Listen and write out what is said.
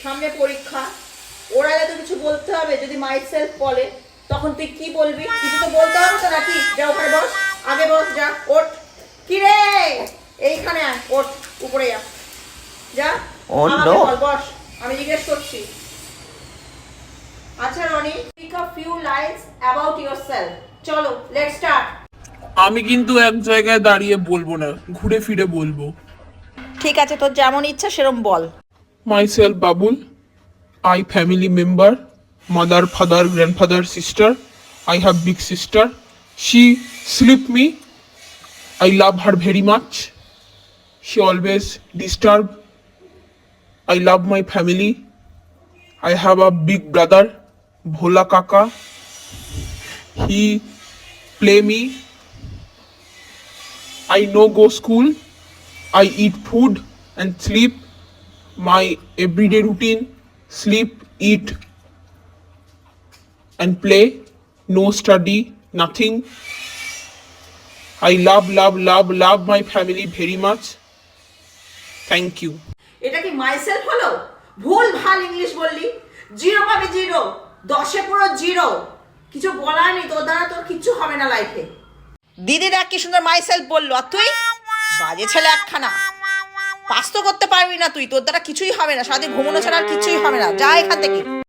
সামনে পরীক্ষা, ওরালে তো কিছু বলতে হবে। যদি মাই সেলফ বলে তখন তুই কি বলবি? কিছু তো বলতে হবে তো নাকি? যা ওখানে বস, আগে বস, যা ওঠ। কি রে, এইখানে আয়, ওঠ, উপরে যা, যা আমাকে বল, বস, আমি জিজ্ঞেস করছি। আচ্ছা Roni, speak a few lines about yourself. চলো, লেটস স্টার্ট। আমি কিন্তু এক জায়গায় দাঁড়িয়ে বলবো না, ঘুরে ফিরে বলবো। ঠিক আছে, তোর যেমন ইচ্ছা সেরম বল। Myself Babul, I family member, mother, father, grandfather, sister. I have big sister. She sleep me. I love her very much. She always disturb. I love my family. I have a big brother, Bhola Kaka. He play me. I no go school. I eat food and sleep. My everyday routine: sleep, eat, and play. No study, nothing. I love my family very much. Thank you. এটা কি my self হলো? ভুল ভাল English বললি, zero পাবে, zero, 10-এ পুরো zero. কিছু বলার নেই, তোর দ্বারা তোর কিচ্ছু হবে না লাইফে। দিদি দেখ কি সুন্দর মাই সেলফ বললো, আর তুই বাজে ছেলে একখানা। পাস তো করতে পারবি না তুই, তোর দ্বারা কিছুই হবে না, সারাদিন ঘুমানো ছাড়া আর কিছুই হবে না, যা এখান থেকে।